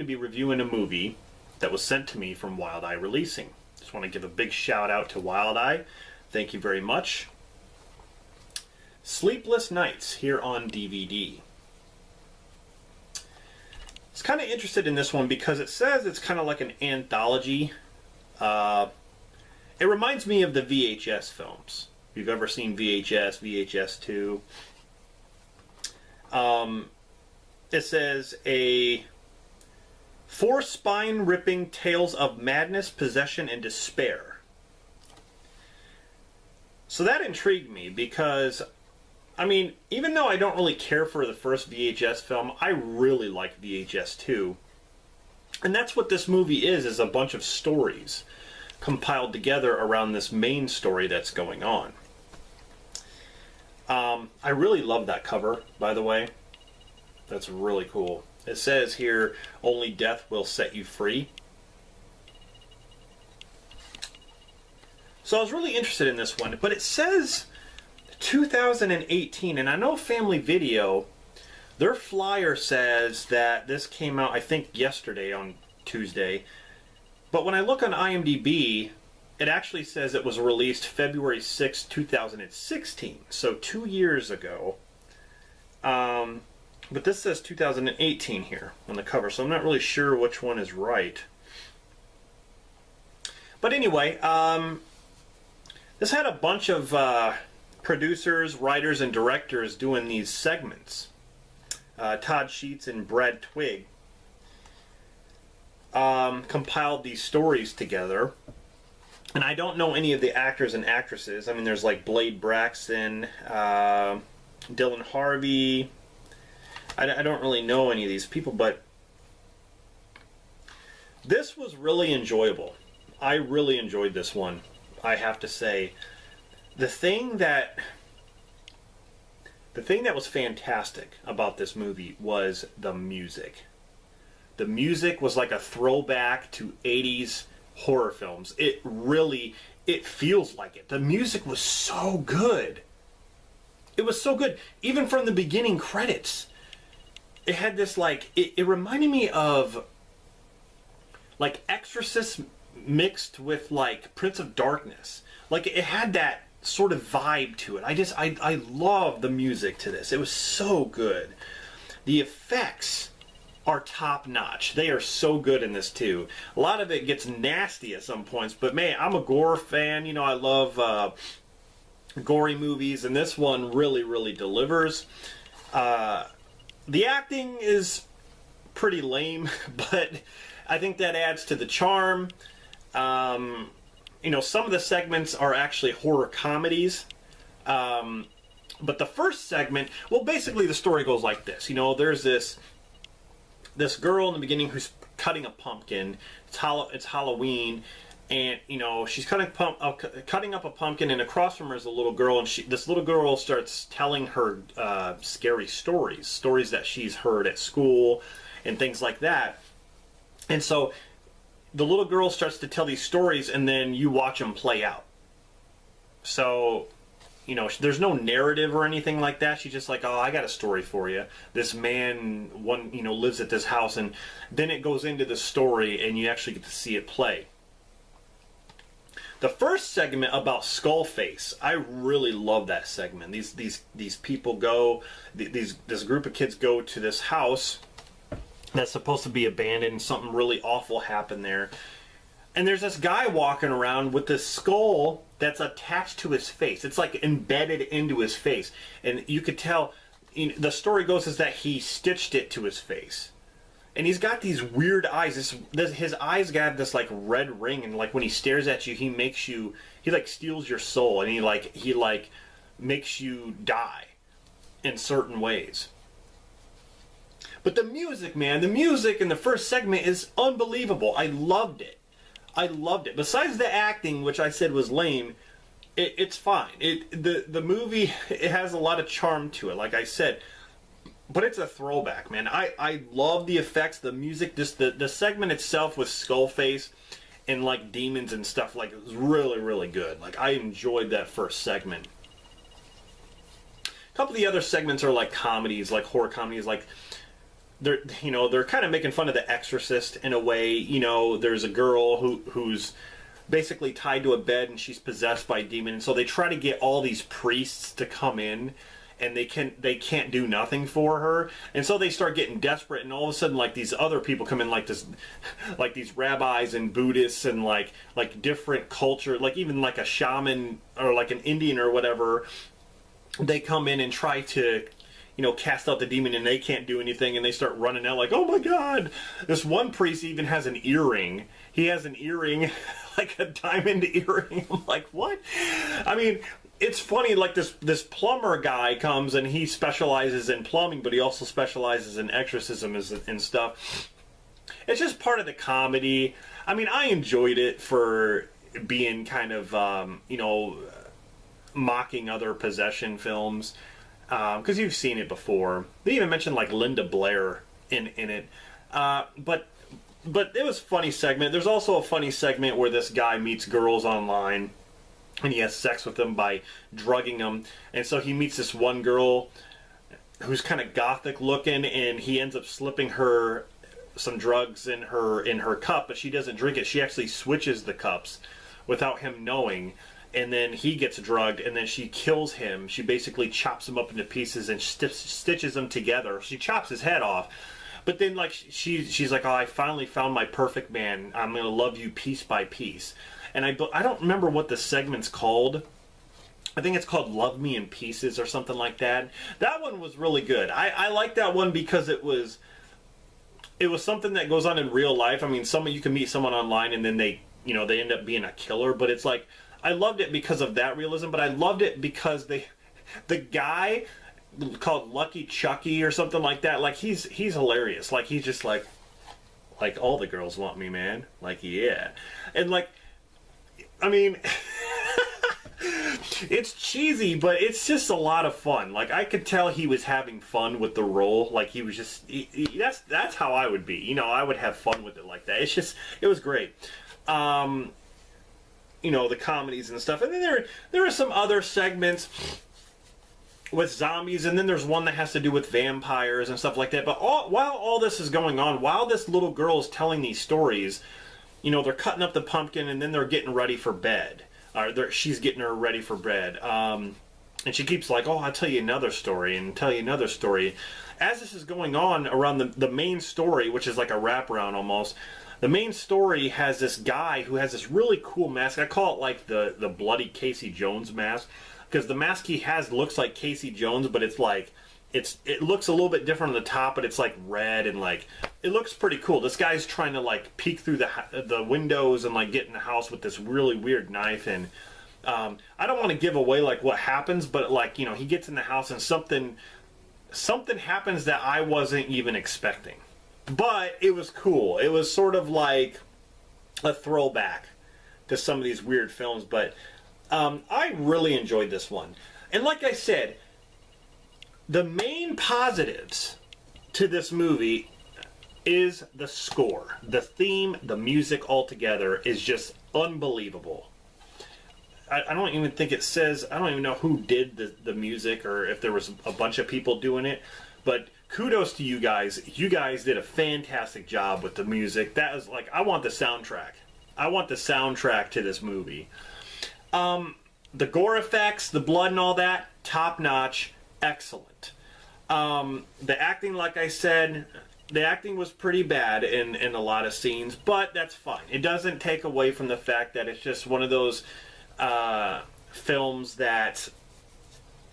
to be reviewing a movie that was sent to me from Wild Eye Releasing. Just want to give a big shout out to Wild Eye. Thank you very much. Sleepless Nights here on DVD. I was kind of interested in this one because it says it's kind of like an anthology. It reminds me of the VHS films. If you've ever seen VHS, VHS 2. It says four spine-ripping tales of madness, possession, and despair. So that intrigued me because, I mean, even though I don't really care for the first VHS film, I really like VHS 2. And that's what this movie is a bunch of stories compiled together around this main story that's going on. I really love that cover, by the way. That's really cool. It says here, only death will set you free. So I was really interested in this one, but it says 2018, and I know Family Video, their flyer says that this came out, I think, yesterday on Tuesday. But when I look on IMDb, it actually says it was released February 6, 2016, so 2 years ago. But this says 2018 here on the cover, so I'm not really sure which one is right. But anyway, this had a bunch of producers, writers, and directors doing these segments. Todd Sheets and Brad Twigg compiled these stories together. And I don't know any of the actors and actresses. I mean, there's like Blade Braxton, Dylan Harvey. I don't really know any of these people, but this was really enjoyable. I really enjoyed this one, I have to say. The thing that was fantastic about this movie was the music. The music was like a throwback to 80s horror films. It feels like it. The music was so good. It was so good. Even from the beginning credits. It had this like, it reminded me of like Exorcist mixed with like Prince of Darkness. Like it had that sort of vibe to it. I love the music to this. It was so good. The effects are top notch. They are so good in this too. A lot of it gets nasty at some points, but man, I'm a gore fan. You know, I love gory movies, and this one really delivers. The acting is pretty lame, but I think that adds to the charm. You know, some of the segments are actually horror comedies. But the first segment, well, basically the story goes like this. You know, there's this girl in the beginning who's cutting a pumpkin. It's Halloween, and you know she's cutting up a pumpkin, and across from her is a little girl, and this little girl starts telling her scary stories that she's heard at school, and things like that. And so the little girl starts to tell these stories, and then you watch them play out. So, you know, there's no narrative or anything like that. She's just like, oh, I got a story for you. This man, lives at this house, and then it goes into the story, and you actually get to see it play. The first segment about Skullface, I really love that segment. These people go, this group of kids go to this house that's supposed to be abandoned, and something really awful happened there. And there's this guy walking around with this skull that's attached to his face. It's like embedded into his face. And you could tell, the story goes is that he stitched it to his face. And he's got these weird eyes. His eyes got this like red ring, and like when he stares at you, he like steals your soul, and he makes you die in certain ways. But the music, man, the music in the first segment is unbelievable. I loved it. Besides the acting, which I said was lame, it's fine. The movie, it has a lot of charm to it, like I said. But it's a throwback, man. I love the effects, the music, just the segment itself with Skullface and like demons and stuff, like it was really good. Like I enjoyed that first segment. A couple of the other segments are like comedies, like horror comedies, like they're kind of making fun of The Exorcist in a way. You know, there's a girl who's basically tied to a bed and she's possessed by a demon, and so they try to get all these priests to come in, and they can't do nothing for her, and so they start getting desperate, and all of a sudden, like, these other people come in, like these rabbis and Buddhists and like different culture, like even like a shaman or like an Indian or whatever. They come in and try to, you know, cast out the demon, and they can't do anything, and they start running out like, oh my god. This one priest even has an earring. He has an earring, like a diamond earring. I'm like, what? I mean, it's funny, like this plumber guy comes and he specializes in plumbing, but he also specializes in exorcism and stuff. It's just part of the comedy. I mean, I enjoyed it for being kind of, you know, mocking other possession films. Because you've seen it before. They even mentioned like Linda Blair in it. But it was a funny segment. There's also a funny segment where this guy meets girls online and he has sex with them by drugging them. And so he meets this one girl who's kind of gothic looking, and he ends up slipping her some drugs in her cup, but she doesn't drink it. She actually switches the cups without him knowing. And then he gets drugged, and then she kills him. She basically chops him up into pieces and stitches them together. She chops his head off. But then, like, she's like, oh, I finally found my perfect man. I'm going to love you piece by piece. And I don't remember what the segment's called. I think it's called Love Me in Pieces or something like that. That one was really good. I like that one because it was something that goes on in real life. I mean, you can meet someone online and then they end up being a killer. But it's like, I loved it because of that realism, but I loved it because the guy called Lucky Chucky or something like that, like he's hilarious. Like he's just like all the girls want me, man. Like, yeah. And like, I mean, it's cheesy, but it's just a lot of fun. Like, I could tell he was having fun with the role. Like, he was just, that's how I would be. You know, I would have fun with it like that. It was great. You know, the comedies and stuff. And then there are some other segments with zombies, and then there's one that has to do with vampires and stuff like that. But while all this is going on, while this little girl is telling these stories, you know, they're cutting up the pumpkin, and then they're getting ready for bed. She's getting her ready for bed. And she keeps like, oh, I'll tell you another story, and tell you another story. As this is going on around the main story, which is like a wraparound almost, the main story has this guy who has this really cool mask. I call it like the bloody Casey Jones mask, because the mask he has looks like Casey Jones, but it's like it looks a little bit different on the top, but it's like red, and like it looks pretty cool. This guy's trying to like peek through the windows and like get in the house with this really weird knife. And I don't want to give away like what happens, but like, you know, he gets in the house and something happens that I wasn't even expecting. But it was cool. It was sort of like a throwback to some of these weird films. But I really enjoyed this one. And like I said, the main positives to this movie is the score. The theme, the music altogether is just unbelievable. I don't even think it says, I don't even know who did the music or if there was a bunch of people doing it. But kudos to you guys. You guys did a fantastic job with the music. That is like, I want the soundtrack. I want the soundtrack to this movie. The gore effects, the blood and all that, top notch, excellent. The acting, like I said, the acting was pretty bad in a lot of scenes, but that's fine. It doesn't take away from the fact that it's just one of those films that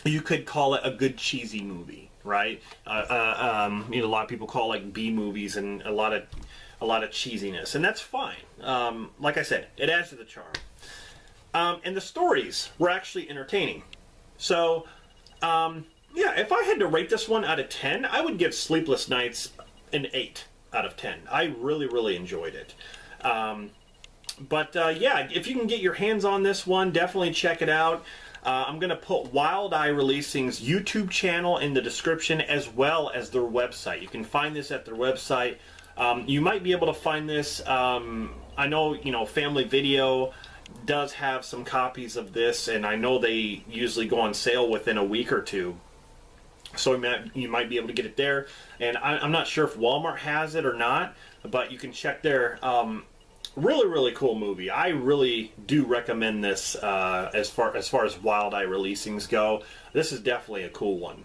you could call it a good cheesy movie. Right, you know, a lot of people call like B movies and a lot of cheesiness, and that's fine. Like I said, it adds to the charm. And the stories were actually entertaining. So, yeah, if I had to rate this one out of 10, I would give Sleepless Nights an 8 out of 10. I really, really enjoyed it. But yeah, if you can get your hands on this one, definitely check it out. I'm going to put Wild Eye Releasing's YouTube channel in the description, as well as their website. You can find this at their website. You might be able to find this. I know, you know, Family Video does have some copies of this, and I know they usually go on sale within a week or two. So you might be able to get it there. And I'm not sure if Walmart has it or not, but you can check there. Really, really cool movie. I really do recommend this as far as Wild Eye releasings go. This is definitely a cool one.